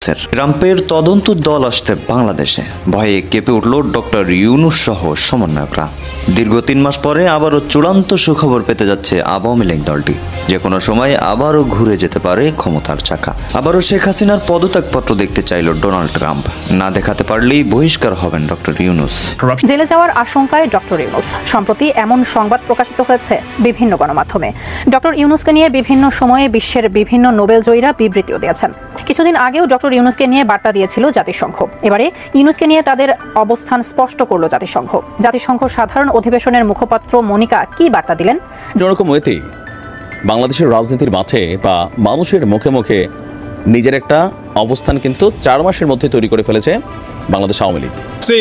ইউনূসের। ট্রাম্পের তদন্ত দল আসতে বাংলাদেশে, ভয়ে কেঁপে উঠল ডক্টর ইউনূস সহ সমন্বয়করা। দীর্ঘ 3 মাস পরে আবারও চূড়ান্ত সুখবর পেতে যাচ্ছে আওয়ামী লীগ দলটি। যে কোনো সময় আবারও ঘুরে যেতে পারে ক্ষমতার চাকা। আবারও শেখ হাসিনার পদত্যাগপত্র দেখতে চাইল ডোনাল্ড ট্রাম্প। না দেখাতে পারলেই বহিষ্কার হবেন ডক্টর ইউনূস। জেলে যাওয়ার আশঙ্কায় ডক্টর ইউনূস। সম্প্রতি এমন সংবাদ প্রকাশিত হয়েছে বিভিন্ন গণমাধ্যমে। ডক্টর ইউনূসকে নিয়ে বিভিন্ন সময়ে বিশ্বের বিভিন্ন নোবেলজয়ীরা বিবৃতিও দিয়েছেন। কিছুদিন আগেও ডক্টর ইউনূসকে নিয়ে বার্তা দিয়েছিল জাতিসংঘ। এবারে ইউনূসকে নিয়ে তাদের অবস্থান স্পষ্ট করল জাতিসংঘ। জাতিসংঘ সাধারণ অধিবেশনের মুখপাত্র মনিকা কি বার্তা দিলেন? যেরকম ওয়েতেই বাংলাদেশের রাজনীতির মাঠে বা মানুষের মুখে মুখে নিজের একটা অবস্থান কিন্তু 4 মাসের মধ্যে তৈরি করে ফেলেছে বাংলাদেশ আওয়ামী লীগ।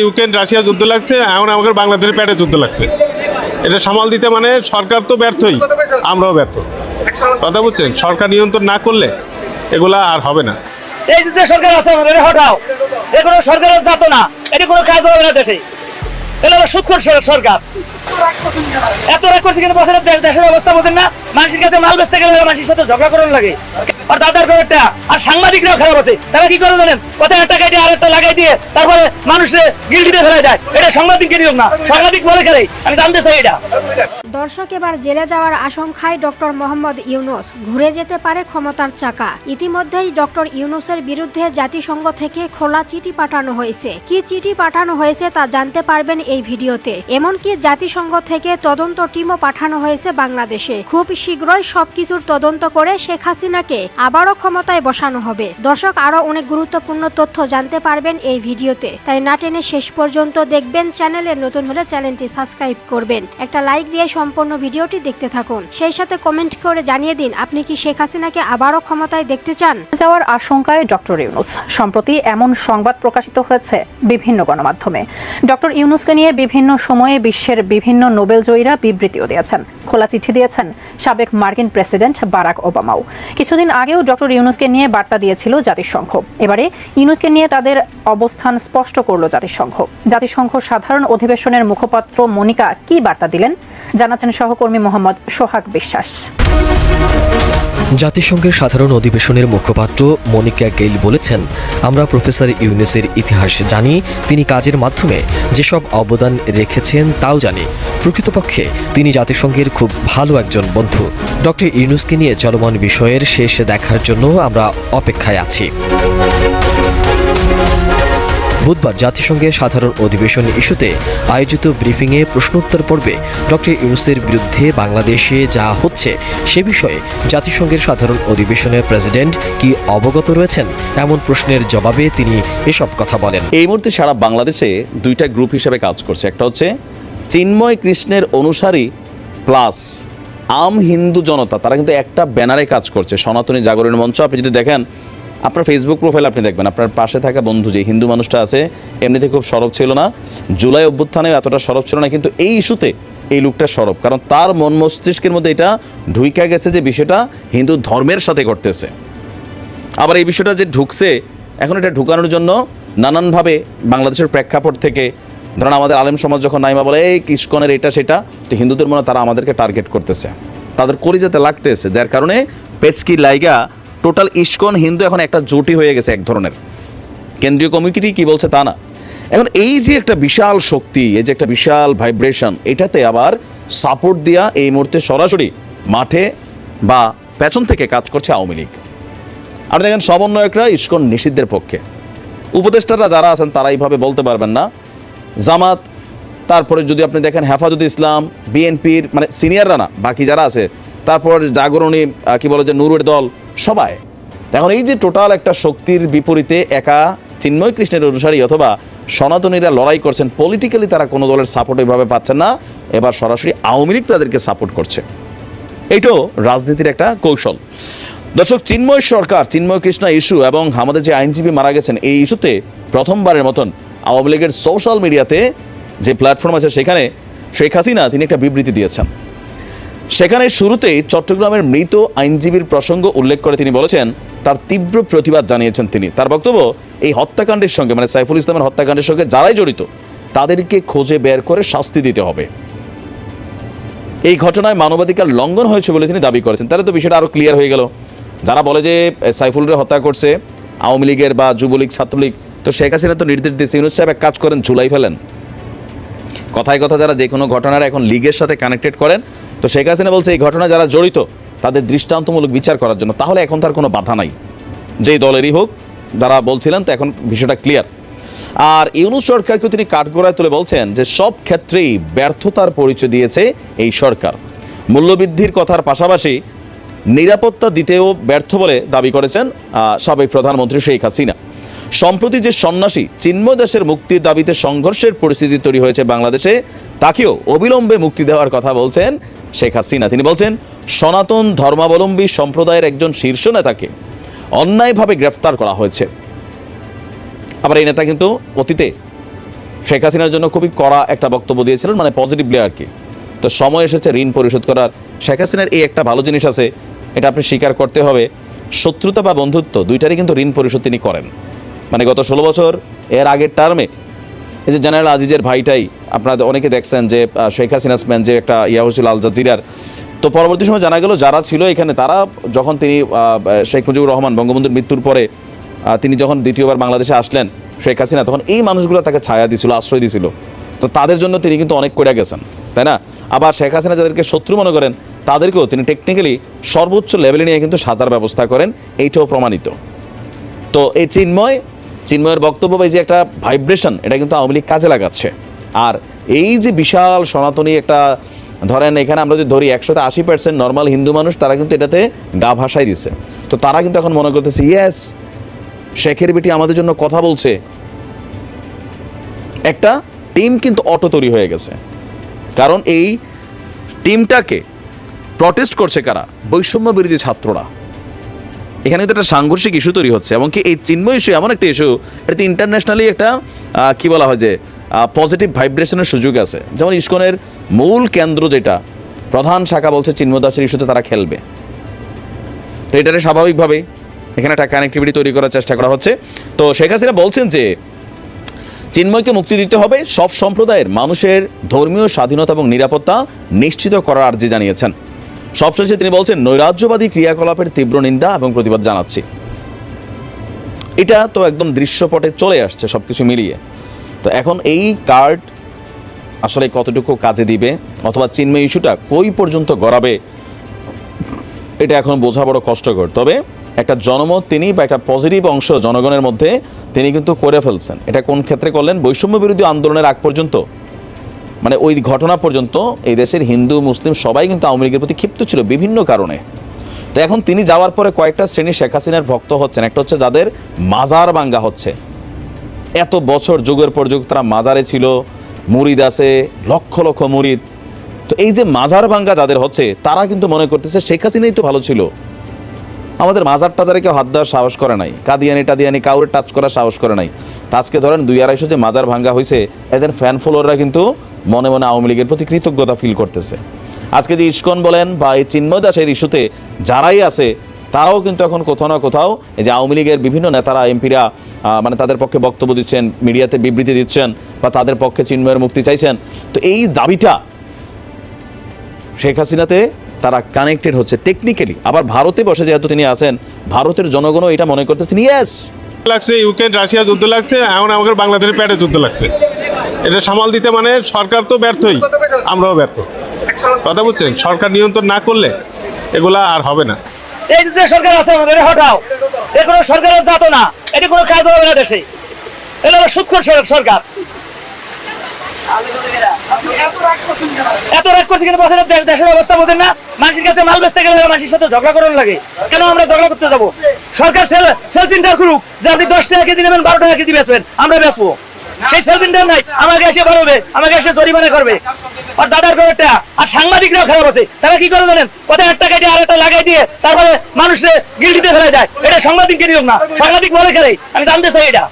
ইউক্রেন রাশিয়া যুদ্ধ লাগছে, এখন আমাদের বাংলাদেশের পেটে যুদ্ধ লাগছে। এটা সামাল দিতে মানে সরকার তো ব্যর্থই, আমরাও ব্যর্থ। কথা বুঝছেন, সরকার নিয়ন্ত্রণ না করলে এগুলা আর হবে না। এই যে সরকার আছে আমাদের হটাও, এ কোনো সরকারের জাতো না, এটি কোনো কাজ হবে না দেশে। এটা হলো সুদখোর সরকার। এত রাগ করতে গেলে বছরের দেশের অবস্থা বোঝেন না। মানুষের কাছে মাল বেচতে গেলে মানুষের সাথে ঝগড়া করার লাগে। আর দাদার ব্যাপারটা আর সাংবাদিকরাও খারাপ আছে। তারা কি করে জানেন, কোথায় একটা কেটে আর একটা লাগাই দিয়ে তারপরে মানুষের গিলটিতে ফেলে যায়। এটা সাংবাদিকের নিয়ম না, সাংবাদিক বলে খেলে। আমি জানতে চাই এটা। দর্শক, এবার জেলে যাওয়ার আশঙ্কায় ডক্টর মোহাম্মদ ইউনূস। ঘুরে যেতে পারে ক্ষমতার চাকা। ইতিমধ্যেই ডক্টর ইউনূসের বিরুদ্ধে জাতিসংঘ থেকে খোলা চিঠি পাঠানো হয়েছে। কি চিঠি পাঠানো হয়েছে তা জানতে পারবেন এই ভিডিওতে। এমনকি জাতিসংঘ থেকে তদন্ত টিমও পাঠানো হয়েছে বাংলাদেশে। খুব শীঘ্রই সবকিছুর তদন্ত করে শেখ হাসিনাকে আবারও ক্ষমতায় বসানো হবে। দর্শক, আরো অনেক গুরুত্বপূর্ণ তথ্য জানতে পারবেন এই ভিডিওতে, তাই না টেনে শেষ পর্যন্ত দেখবেন। চ্যানেলে নতুন হলে চ্যানেলটি সাবস্ক্রাইব করবেন। একটা লাইক দিয়ে সম্পূর্ণ ভিডিওটি দেখতে থাকুন। সেই সাথে কমেন্ট করে জানিয়ে দিন আপনি কি শেখ হাসিনাকে আবারও ক্ষমতায় দেখতে চান। যাওয়ার আশঙ্কায় ডক্টর ইউনূস। সম্প্রতি এমন সংবাদ প্রকাশিত হয়েছে বিভিন্ন গণমাধ্যমে। ডক্টর ইউনূসকে নিয়ে বিভিন্ন সময়ে বিশ্বের বিভিন্ন নোবেলজয়ীরা বিবৃতিও দিয়েছেন। খোলা চিঠি দিয়েছেন সাবেক মার্কিন প্রেসিডেন্ট বারাক ওবামাও। কিছুদিন আগেও ডক্টর ইউনূসকে নিয়ে বার্তা দিয়েছিল জাতিসংঘ। এবারে ইউনূসকে নিয়ে তাদের অবস্থান স্পষ্ট করল জাতিসংঘ। জাতিসংঘ সাধারণ অধিবেশনের মুখপাত্র মনিকা কি বার্তা দিলেন জানাচ্ছেন সহকর্মী মোহাম্মদ সোহাগ বিশ্বাস। জাতিসংঘের সাধারণ অধিবেশনের মুখপাত্র মনিকা গেইল বলেছেন, আমরা প্রফেসর ইউনূসের ইতিহাস জানি, তিনি কাজের মাধ্যমে যেসব অবদান রেখেছেন তাও জানি। প্রকৃতপক্ষে তিনি জাতিসংঘের খুব ভালো একজন বন্ধু। ডক্টর ইউনূসকে নিয়ে চলমান বিষয়ের শেষ দেখার জন্য আমরা অপেক্ষায় আছি। বুধবার জাতিসংঘের সাধারণ অধিবেশন ইস্যুতে আয়োজিত ব্রিফিংয়ে প্রশ্নোত্তর পর্বে ডক্টর ইউনূসের বিরুদ্ধে বাংলাদেশে যা হচ্ছে সে বিষয়ে জাতিসংঘের সাধারণ অধিবেশনের প্রেসিডেন্ট কি অবগত রয়েছেন, এমন প্রশ্নের জবাবে তিনি এসব কথা বলেন। এই মুহূর্তে সারা বাংলাদেশে 2টা গ্রুপ হিসেবে কাজ করছে। একটা হচ্ছে চিন্ময় কৃষ্ণের অনুসারী প্লাস আম হিন্দু জনতা, তারা কিন্তু একটা ব্যানারে কাজ করছে, সনাতনী জাগরণ মঞ্চ। আপনি যদি দেখেন আপনার ফেসবুক প্রোফাইল, আপনি দেখবেন আপনার পাশে থাকা বন্ধু যে হিন্দু মানুষটা আছে এমনিতে খুব সরব ছিল না, জুলাই অভ্যুত্থানে এতটা সরব ছিল না, কিন্তু এই ইস্যুতে এই লোকটা সরব, কারণ তার মন মস্তিষ্কের মধ্যে এটা ঢুইকা গেছে যে বিষয়টা হিন্দু ধর্মের সাথে করতেছে। আবার এই বিষয়টা যে ঢুকছে, এখন এটা ঢুকানোর জন্য নানানভাবে বাংলাদেশের প্রেক্ষাপট থেকে, ধরেন আমাদের আলেম সমাজ যখন নাইমা বলে এই ইস্কনের এটা সেটা, তো হিন্দুদের মনে তারা আমাদেরকে টার্গেট করতেছে, তাদের কলিজাতে লাগতেছে, যার কারণে পেচকি লাইগা টোটাল ইস্কন হিন্দু এখন একটা জোটই হয়ে গেছে এক ধরনের। কেন্দ্রীয় কমিটি কি বলছে তা না। এখন এই যে একটা বিশাল শক্তি, এই যে একটা বিশাল ভাইব্রেশন, এটাতে আবার সাপোর্ট দিয়া এই মুহূর্তে সরাসরি মাঠে বা পেছন থেকে কাজ করছে আওয়ামী লীগ। আর দেখেন সমন্বয়করা ইস্কন নিষিদ্ধের পক্ষে, উপদেষ্টারা যারা আছেন তারা এইভাবে বলতে পারবেন না। জামাত, তারপরে যদি আপনি দেখেন হেফাজতে ইসলাম, বিএনপির মানে সিনিয়ররা না, বাকি যারা আছে, তারপর জাগরণী কি বলে যে নূরের দল, সবাই। এখন এই যে টোটাল একটা শক্তির বিপরীতে একা চিন্ময় কৃষ্ণের অনুসারী অথবা সনাতনীরা লড়াই করছেন, পলিটিক্যালি তারা কোনো দলের সাপোর্ট এইভাবে পাচ্ছেন না, এবার সরাসরি আওয়ামী লীগ তাদেরকে সাপোর্ট করছে। এইটাও রাজনীতির একটা কৌশল। দর্শক, চিন্ময় সরকার, চিন্ময় কৃষ্ণ ইস্যু এবং আমাদের যে আইনজীবী মারা গেছেন, এই ইস্যুতে প্রথমবারের মতন আওয়ামী লীগের সোশ্যাল মিডিয়াতে যে প্ল্যাটফর্ম আছে সেখানে শেখ হাসিনা তিনি একটা বিবৃতি দিয়েছেন। সেখানে শুরুতেই চট্টগ্রামের মৃত আইনজীবীর প্রসঙ্গ উল্লেখ করে তিনি বলেছেন তার তীব্র প্রতিবাদ জানিয়েছেন তিনি। তার বক্তব্য, এই হত্যাকাণ্ডের সঙ্গে মানে সাইফুল ইসলামের হত্যাকাণ্ডের সঙ্গে যারাই জড়িত তাদেরকে খুঁজে বের করে শাস্তি দিতে হবে। এই ঘটনায় মানবাধিকার লঙ্ঘন হয়েছে বলে তিনি দাবি করেছেন। তাহলে তো বিষয়টা আরও ক্লিয়ার হয়ে গেল। যারা বলে যে সাইফুলের হত্যা করছে আওয়ামী লীগের বা যুবলীগ ছাত্রলীগ, তো শেখ হাসিনা তো নির্দেশ দিয়েছে ইউনূস সাহেব এক কাজ করেন, ঝুলাই ফেলেন। কথায় কথা যারা যে কোনো ঘটনার এখন লীগের সাথে কানেক্টেড করেন, তো শেখ হাসিনা বলছে এই ঘটনা যারা জড়িত তাদের দৃষ্টান্তমূলক বিচার করার জন্য, তাহলে এখন তার কোনো বাধা নাই, যেই দলেরই হোক যারা বলছিলেন, তো এখন বিষয়টা ক্লিয়ার। আর ইউনূস সরকারকে তিনি কাঠগড়ায় তুলে বলছেন যে সব ক্ষেত্রেই ব্যর্থতার পরিচয় দিয়েছে এই সরকার। মূল্যবৃদ্ধির কথার পাশাপাশি নিরাপত্তা দিতেও ব্যর্থ বলে দাবি করেছেন সাবেক প্রধানমন্ত্রী শেখ হাসিনা। সম্প্রতি যে সন্ন্যাসী চিন্ময় দাসের মুক্তির দাবিতে সংঘর্ষের পরিস্থিতি তৈরি হয়েছে বাংলাদেশে, তাকেও অবিলম্বে মুক্তি দেওয়ার কথা বলছেন শেখ হাসিনা। তিনি বলছেন সনাতন ধর্মাবলম্বী সম্প্রদায়ের একজন শীর্ষ নেতাকে অন্যায়ভাবে গ্রেফতার করা হয়েছে। আবার এই নেতা কিন্তু অতীতে শেখ হাসিনার জন্য খুবই কড়া একটা বক্তব্য দিয়েছিলেন, মানে পজিটিভলি আর কি। তো সময় এসেছে ঋণ পরিশোধ করার। শেখ হাসিনার এই একটা ভালো জিনিস আছে, এটা আপনি স্বীকার করতে হবে, শত্রুতা বা বন্ধুত্ব দুইটারই কিন্তু ঋণ পরিশোধ তিনি করেন। মানে গত 16 বছর এর আগের টার্মে এই যে জেনারেল আজিজের ভাইটাই আপনারা অনেকে দেখছেন যে শেখ হাসিনা স্ম্যান যে একটা ইয়া হয়েছিল আল জাজিরার, তো পরবর্তী সময় জানা গেল যারা ছিল এখানে তারা যখন তিনি শেখ মুজিবুর রহমান বঙ্গবন্ধুর মৃত্যুর পরে তিনি যখন দ্বিতীয়বার বাংলাদেশে আসলেন শেখ হাসিনা, তখন এই মানুষগুলো তাকে ছায়া দিছিল, আশ্রয় দিছিল। তো তাদের জন্য তিনি কিন্তু অনেক করে গেছেন, তাই না? আবার শেখ হাসিনা যাদেরকে শত্রু মনে করেন তাদেরকেও তিনি টেকনিক্যালি সর্বোচ্চ লেভেলে নিয়ে কিন্তু সাজার ব্যবস্থা করেন, এইটাও প্রমাণিত। তো এই চিন্ময়ের বক্তব্য বা এই যে একটা ভাইব্রেশন, এটা কিন্তু আওয়ামী লীগ কাজে লাগাচ্ছে। আর এই যে বিশাল সনাতনী একটা, ধরেন এখানে আমরা যদি ধরি 180% নর্মাল হিন্দু মানুষ, তারা কিন্তু এটাতে গা ভাসাই দিচ্ছে। তো তারা কিন্তু এখন মনে করতেছে ইয়েস, শেখের বেটি আমাদের জন্য কথা বলছে। একটা টিম কিন্তু অটো তৈরি হয়ে গেছে, কারণ এই টিমটাকে প্রটেস্ট করছে কারা? বৈষম্য বিরোধী ছাত্ররা। এখানে কিন্তু একটা সাংঘর্ষিক ইস্যু তৈরি হচ্ছে, এবং কি এই চিন্ময় ইস্যু এমন একটা ইস্যু, এটাতে ইন্টারন্যাশনালি একটা কি বলা হয় যে পজিটিভ ভাইব্রেশনের সুযোগ আছে। যেমন ইসকনের মূল কেন্দ্র যেটা প্রধান শাখা বলছে চিন্ময় দাসের ইস্যুতে তারা খেলবে, তো এটারে স্বাভাবিকভাবেই এখানে একটা কানেক্টিভিটি তৈরি করার চেষ্টা করা হচ্ছে। তো শেখ হাসিনা বলছেন যে চিন্ময়কে মুক্তি দিতে হবে, সব সম্প্রদায়ের মানুষের ধর্মীয় স্বাধীনতা এবং নিরাপত্তা নিশ্চিত করার আর্জি জানিয়েছেন। সবশেষে তিনি বলছেন নৈরাজ্যবাদী ক্রিয়াকলাপের তীব্র নিন্দা এবং প্রতিবাদ জানাচ্ছি। এটা তো একদম দৃশ্যপটে চলে আসছে সবকিছু মিলিয়ে। তো এখন এই কার্ড আসলে কতটুকু কাজে দিবে, অথবা চিন্ময় ইস্যুটা কই পর্যন্ত গড়াবে, এটা এখন বোঝা বড় কষ্টকর। তবে একটা জনমত তিনি বা একটা পজিটিভ অংশ জনগণের মধ্যে তিনি কিন্তু করে ফেলছেন। এটা কোন ক্ষেত্রে করলেন? বৈষম্য বিরোধী আন্দোলনের আগ পর্যন্ত, মানে ওই ঘটনা পর্যন্ত এই দেশের হিন্দু মুসলিম সবাই কিন্তু আওয়ামী লীগের প্রতি ক্ষিপ্ত ছিল বিভিন্ন কারণে। তো এখন তিনি যাওয়ার পরে কয়েকটা শ্রেণী শেখ হাসিনার ভক্ত হচ্ছেন। একটা হচ্ছে যাদের মাজার ভাঙ্গা হচ্ছে, এত বছর যুগের পর যুগ তারা মাজারে ছিল, মুরিদ আছে লক্ষ লক্ষ মুরিদ। তো এই যে মাজার ভাঙ্গা যাদের হচ্ছে, তারা কিন্তু মনে করতেছে শেখ হাসিনাই তো ভালো ছিল, আমাদের মাজার টাজারে কেউ হাত দেওয়ার সাহস করে নাই, কাদিয়ানি কাউরে টাচ করার সাহস করে নাই। তা আজকে ধরেন 200-250 যে মাজার ভাঙ্গা হয়েছে, এদের ফ্যান ফলোয়াররা কিন্তু মনে মনে আওয়ামী লীগের প্রতি কৃতজ্ঞতা ফিল করতেছে। আজকে যে ইসকন বলেন বা এই চিন্ময় দাসের ইস্যুতে যারাই আছে, তারাও কিন্তু এখন কোথাও না কোথাও এই যে আওয়ামী লীগের বিভিন্ন নেতারা এমপিরা মানে তাদের পক্ষে বক্তব্য দিচ্ছেন, মিডিয়াতে বিবৃতি দিচ্ছেন, বা তাদের পক্ষে চিন্ময়ের মুক্তি চাইছেন। তো এই দাবিটা শেখ হাসিনাতে তারা কানেক্টেড হচ্ছে টেকনিক্যালি। আবার ভারতে বসে যেহেতু তিনি আছেন, ভারতের জনগণও এটা মনে করতেছেন ইয়েস লাগছে, ইউক্রেন রাশিয়া যুদ্ধ লাগছে, এখন আমাদের বাংলাদেশের পেটে যুদ্ধ লাগছে। এটা সামাল দিতে মানে সরকার তো ব্যর্থই, আমরাও ব্যর্থ। কথা বুঝছেন? সরকার নিয়ন্ত্রণ না করলে এগুলা আর হবে না। এই যে সরকার আছে আমাদের, হটাও, এ কোনো সরকারের জাত না, এটি কোনো কাজ হবে না দেশে। এটা হলো সুৎখোর সরকার। এত রাগ করতে গেলে বছরের দেশের অবস্থা বোঝেন না? মানুষের কাছে মাল বেচতে গেলে মানুষের সাথে ঝগড়া করানো লাগে। কেন আমরা ঝগড়া করতে যাবো? সরকার সেলস ইন্টার করুক যে আপনি 10 টাকা কেজি নেবেন, 12 টাকা কেজি বেচবেন, আমরা বেচবো। সেই সেলস ইন্টার নাই, আমাকে এসে বাড়বে, আমাকে এসে জরিমানা করবে, আর দাদার ব্যাপারটা। আর সাংবাদিকরাও খারাপ আছে, তারা কি করে জানেন? কোথায় 1 টাকা দিয়ে 2 লাগাই দিয়ে তারপরে মানুষের গিল্টিতে ফেলে দেয়। এটা সাংবাদিককে নিয়োগ না, সাংবাদিক বলে খেলে। আমি জানতে চাই এটা।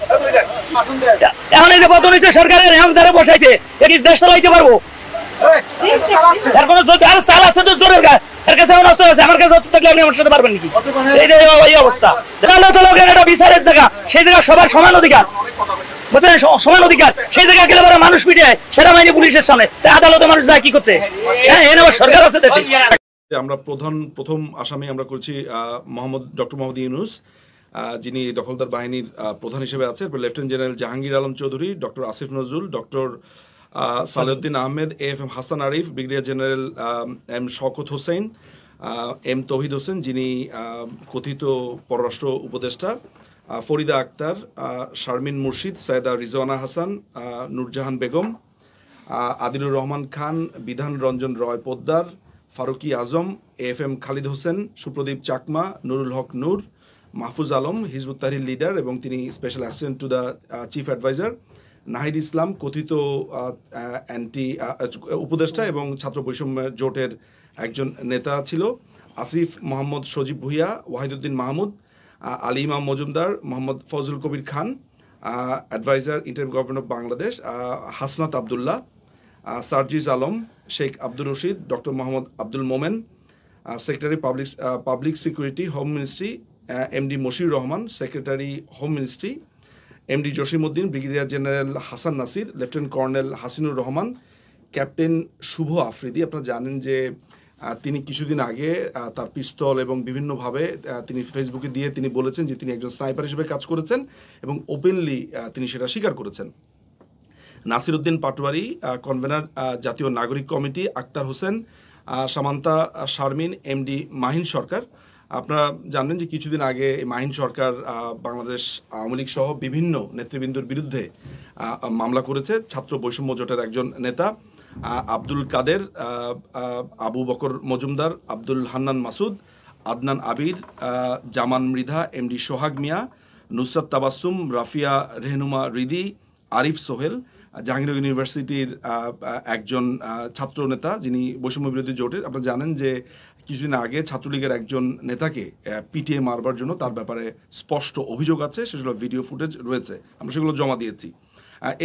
এখন এই যে পতন হয়েছে সরকারের, এখন যারা বসাইছে, এটি দেশ চালাইতে পারবো? এর কোনো আর চাল আছে তো জোরের গায়ে, এর কাছে আমার অস্ত্র আছে, আমার কাছে অস্ত্র থাকলে আপনি আমার সাথে পারবেন নাকি? এই যে এই অবস্থা, এটা বিচারের জায়গা, সেই জায়গা সবার সমান অধিকার, বুঝলেন? সমান অধিকার। সেই জায়গায় গেলে পরে মানুষ পিটে সেনাবাহিনী পুলিশের সামনে, আদালতে মানুষ যায় কি করতে? হ্যাঁ, এর আবার সরকার আছে দেশে। আমরা প্রথম আসামি আমরা করছি ডক্টর মোহাম্মদ ইউনূস। যিনি দখলদার বাহিনীর প্রধান হিসেবে আছে, lieutenant general Jahangir Alam Chowdhury, doctor Asif Nazrul, doctor Salehuddin Ahmed, AFM Hasan Arif, brigadier general M Shawkat Hossain, M Touhid Hossain যিনি কথিত পররাষ্ট্র উপদেষ্টা, ফরিদা আক্তার, শারমিন মুর্শিদ, সৈয়দা রিজওয়ানা হাসান, নূরজাহান বেগম, আদিলুর রহমান খান, বিধান রঞ্জন রয় পোদ্দার, ফারুকি আজম, AFM খালিদ হোসেন, সুপ্রদীপ চাকমা, নুরুল হক নূর, মাহফুজ আলম হিজবুত তাহরির লিডার এবং তিনি special assistant to the chief adviser, Nahid Islam কথিত উপদেষ্টা এবং ছাত্র বৈষম্য জোটের একজন নেতা ছিল, আসিফ মোহাম্মদ সজীব Bhuiyan, Wahiduddin Mahmud, Ali Imam Majumdar, Mohammad Fazlul Kabir Khan, adviser interim government of Bangladesh, Hasnat Abdullah, Sarjis Alam, Sheikh Abdur Rashid, doctor Mohammad Abdul Momen, secretary public security home ministry MD Moshiur Rahman, secretary home ministry MD Jasimuddin, brigadier general Hasan Nasir, lieutenant colonel Hasinur Rahman, captain Shuvo Afridi. আপনারা জানেন যে তিনি কিছুদিন আগে তার পিস্তল এবং বিভিন্নভাবে তিনি ফেসবুকে দিয়ে তিনি বলেছেন যে তিনি একজন স্নাইপার হিসেবে কাজ করেছেন এবং ওপেনলি তিনি সেটা স্বীকার করেছেন। নাসির উদ্দিন পাটোয়ারি, কনভেনার জাতীয় নাগরিক কমিটি, আক্তার হোসেন, সামান্তা শারমিন, MD মাহিন সরকার। আপনারা জানবেন যে কিছুদিন আগে মাহিন সরকার বাংলাদেশ আওয়ামী লীগ সহ বিভিন্ন নেতৃবৃন্দর বিরুদ্ধে মামলা করেছে। ছাত্র বৈষম্য জোটের একজন নেতা আব্দুল কাদের, আবু বকর মজুমদার, আব্দুল হান্নান মাসুদ, আদনান আবির, জামান মৃধা, MD সোহাগ মিয়া, নুসরাত তাবাসসুম, রাফিয়া রেহনুমা রিদি, আরিফ সোহেল, জাহাঙ্গীরনগর ইউনিভার্সিটির একজন ছাত্র নেতা যিনি বৈষম্য বিরোধী জোটের। আপনারা জানেন যে কিছুদিন আগে ছাত্রলীগের একজন নেতাকে পিটিয়ে মারবার জন্য তার ব্যাপারে স্পষ্ট অভিযোগ আছে, সেগুলো ভিডিও ফুটেজ রয়েছে, আমরা সেগুলো জমা দিয়েছি।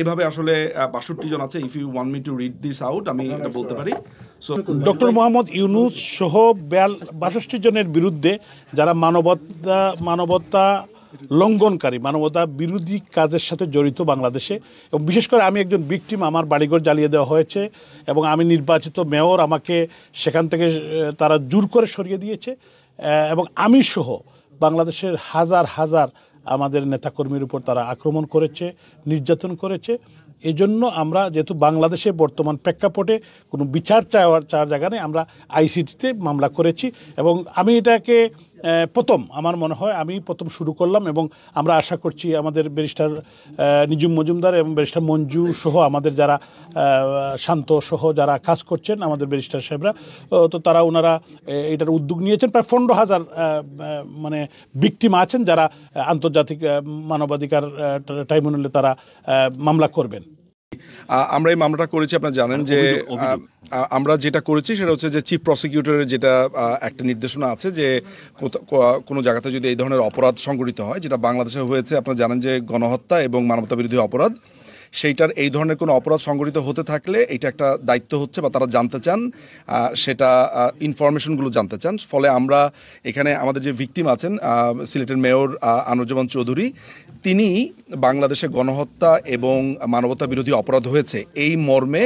এভাবে আসলে ৬২ জন আছে। If you want me to read this out আমি এটা বলতে পারি। সো ডক্টর মোহাম্মদ ইউনূস সহ ৬২ জনের বিরুদ্ধে যারা মানবতা লঙ্ঘনকারী, মানবতা বিরোধী কাজের সাথে জড়িত বাংলাদেশে, এবং বিশেষ করে আমি একজন ভিকটিম, আমার বাড়িঘর জ্বালিয়ে দেওয়া হয়েছে এবং আমি নির্বাচিত মেয়র, আমাকে সেখান থেকে তারা জোর করে সরিয়ে দিয়েছে এবং আমি সহ বাংলাদেশের হাজার হাজার আমাদের নেতাকর্মীর উপর তারা আক্রমণ করেছে, নির্যাতন করেছে। এজন্য আমরা যেহেতু বাংলাদেশে বর্তমান প্রেক্ষাপটে কোনো বিচার চাওয়ার জায়গা নেই, আমরা ICTতে মামলা করেছি এবং আমি এটাকে আমার মনে হয় আমি প্রথম শুরু করলাম এবং আমরা আশা করছি আমাদের ব্যারিস্টার নিজুম মজুমদার এবং ব্যারিস্টার মঞ্জু সহ আমাদের যারা শান্ত সহ যারা কাজ করছেন আমাদের ব্যারিস্টার সাহেবরা, তো ওনারা এটার উদ্যোগ নিয়েছেন। প্রায় 15,000 মানে ভিকটিম আছেন যারা আন্তর্জাতিক মানবাধিকার ট্রাইব্যুনালে তারা মামলা করবেন। আমরা এই মামলাটা করেছি, আপনারা জানেন যে আমরা যেটা করেছি সেটা হচ্ছে যে চিফ প্রসিকিউটরের যেটা একটা নির্দেশনা আছে যে কোনো জায়গাতে যদি এই ধরনের অপরাধ সংঘটিত হয়, যেটা বাংলাদেশে হয়েছে, আপনারা জানেন যে গণহত্যা এবং মানবতা বিরোধী অপরাধ, সেইটার এই ধরনের কোনো অপরাধ সংঘটিত হতে থাকলে এটা একটা দায়িত্ব হচ্ছে বা তারা জানতে চান, সেটা ইনফরমেশনগুলো জানতে চান। ফলে আমরা এখানে আমাদের যে ভিকটিম আছেন সিলেটের মেয়র আনোয়ারুজ্জামান চৌধুরী, তিনি বাংলাদেশে গণহত্যা এবং মানবতা বিরোধী অপরাধ হয়েছে এই মর্মে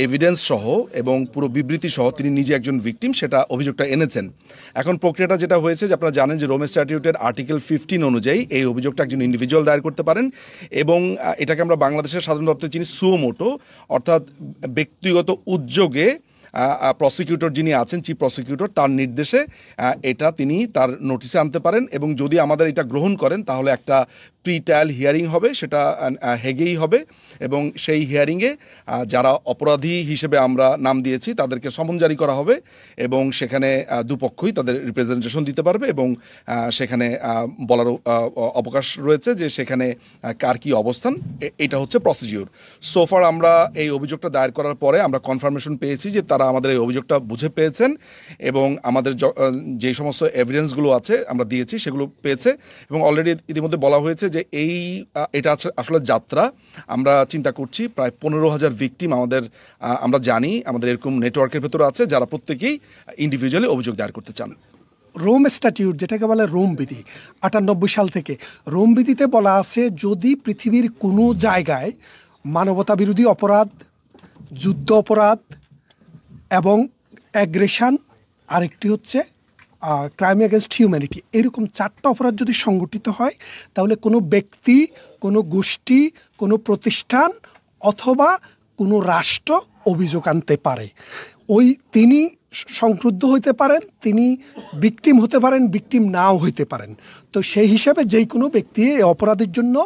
এভিডেন্স সহ এবং পুরো বিবৃতি সহ তিনি নিজে একজন ভিকটিম, সেটা অভিযোগটা এনেছেন। এখন প্রক্রিয়াটা যেটা হয়েছে যে আপনারা জানেন যে রোম স্ট্যাটিউটের আর্টিকেল 15 অনুযায়ী এই অভিযোগটা একজন ইন্ডিভিজুয়াল দায়ের করতে পারেন এবং এটাকে আমরা বাংলাদেশের সাধারণ অর্থে চিনি সুও মোটো, অর্থাৎ ব্যক্তিগত উদ্যোগে প্রসিকিউটর যিনি আছেন চিফ প্রসিকিউটর তার নির্দেশে এটা তিনি তার নোটিশে আনতে পারেন এবং যদি আমাদের এটা গ্রহণ করেন তাহলে একটা প্রি ট্রায়াল হিয়ারিং হবে, সেটা হেগেই হবে এবং সেই হিয়ারিংয়ে যারা অপরাধী হিসেবে আমরা নাম দিয়েছি তাদেরকে সমন জারি করা হবে এবং সেখানে দুপক্ষই তাদের রিপ্রেজেন্টেশন দিতে পারবে এবং সেখানে বলার অবকাশ রয়েছে যে সেখানে কার কী অবস্থান। এটা হচ্ছে প্রসিডিউর। সোফার আমরা এই অভিযোগটা দায়ের করার পরে আমরা কনফার্মেশন পেয়েছি যে তারা আমাদের এই অভিযোগটা বুঝে পেয়েছেন এবং আমাদের যে সমস্ত এভিডেন্সগুলো আছে আমরা দিয়েছি সেগুলো পেয়েছে এবং অলরেডি ইতিমধ্যে বলা হয়েছে যে এটা আসলে যাত্রা। আমরা চিন্তা করছি প্রায় 15,000 ভিকটিম আমরা জানি আমাদের এরকম নেটওয়ার্কের ভেতরে আছে যারা প্রত্যেকেই ইন্ডিভিজুয়ালি অভিযোগ দায়ের করতে চান। রোম স্ট্যাটিউট যেটাকে বলে রোম বিধি 98 সাল থেকে, রোম বিধিতে বলা আছে যদি পৃথিবীর কোনো জায়গায় মানবতা বিরোধী অপরাধ, যুদ্ধ অপরাধ এবং অ্যাগ্রেশন, আরেকটি হচ্ছে ক্রাইম এগেনস্ট হিউম্যানিটি, এরকম 4টা অপরাধ যদি সংগঠিত হয় তাহলে কোনো ব্যক্তি, কোনো গোষ্ঠী, কোনো প্রতিষ্ঠান অথবা কোনো রাষ্ট্র অভিযোগ আনতে পারে। তিনি সংক্রুদ্ধ হইতে পারেন, তিনি ভিকটিম হতে পারেন, ভিকটিম নাও হইতে পারেন। তো সেই হিসাবে যেই কোনো ব্যক্তি এই অপরাধের জন্য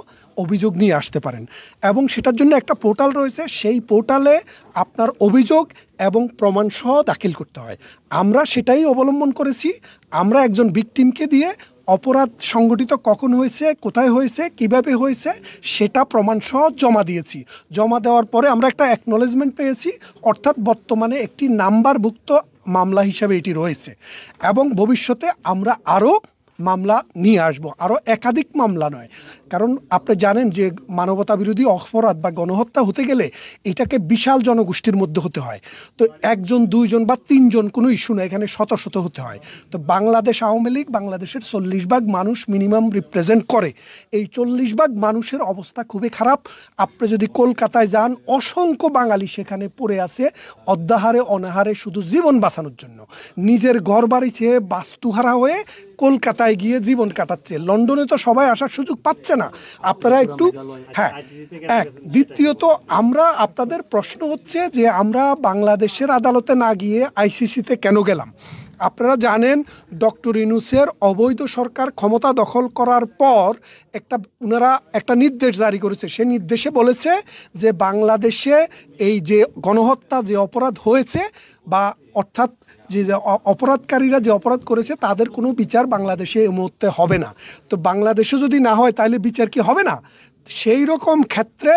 অভিযোগ নিয়ে আসতে পারেন এবং সেটার জন্য একটা পোর্টাল রয়েছে, সেই পোর্টালে আপনার অভিযোগ এবং প্রমাণসহ দাখিল করতে হয়। আমরা সেটাই অবলম্বন করেছি। আমরা একজন ভিকটিমকে দিয়ে অপরাধ সংগঠিত কখন হয়েছে, কোথায় হয়েছে, কিভাবে হয়েছে সেটা প্রমাণসহ জমা দিয়েছি। জমা দেওয়ার পরে আমরা একটা অ্যাকনোলেজমেন্ট পেয়েছি, অর্থাৎ বর্তমানে একটি নাম্বারভুক্ত মামলা হিসাবে এটি রয়েছে এবং ভবিষ্যতে আমরা আরও মামলা নিয়ে আসব, আরও একাধিক মামলা নয়। কারণ আপনি জানেন যে মানবতা বিরোধী অপরাধ বা গণহত্যা হতে গেলে এটাকে বিশাল জনগোষ্ঠীর মধ্যে হতে হয়। তো 1 জন 2 জন বা 3 জন কোনো ইস্যু না, এখানে শত শত হতে হয়। তো বাংলাদেশ আওয়ামী লীগ বাংলাদেশের 40% মানুষ মিনিমাম রিপ্রেজেন্ট করে। এই 40% মানুষের অবস্থা খুবই খারাপ। আপনি যদি কলকাতায় যান, অসংখ্য বাঙালি সেখানে পড়ে আছে অদ্যাহারে অনাহারে শুধু জীবন বাঁচানোর জন্য। নিজের ঘর বাড়ি ছেড়ে বাস্তুহারা হয়ে কলকাতায় গিয়ে জীবন কাটাচ্ছে। লন্ডনে তো সবাই আসার সুযোগ পাচ্ছে না। আপনারা একটু দ্বিতীয়ত আমরা আপনাদের প্রশ্ন হচ্ছে যে আমরা বাংলাদেশের আদালতে না গিয়ে আইসিসিতে কেন গেলাম। আপনারা জানেন ডক্টর ইউনূসের অবৈধ সরকার ক্ষমতা দখল করার পর ওনারা একটা নির্দেশ জারি করেছে। সে নির্দেশে বলেছে যে বাংলাদেশে এই যে গণহত্যা যে অপরাধ হয়েছে বা অর্থাৎ যে অপরাধকারীরা যে অপরাধ করেছে তাদের কোনো বিচার বাংলাদেশে এই মুহূর্তে হবে না। তো বাংলাদেশে যদি না হয় তাহলে বিচার কি হবে না? সেই রকম ক্ষেত্রে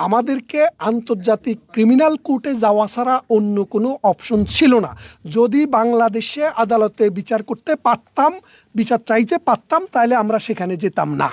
আমাদেরকে আন্তর্জাতিক ক্রিমিনাল কোর্টে যাওয়া ছাড়া অন্য কোনো অপশন ছিল না। যদি বাংলাদেশে আদালতে বিচার করতে পারতাম, বিচার চাইতে পারতাম, তাহলে আমরা সেখানে যেতাম না।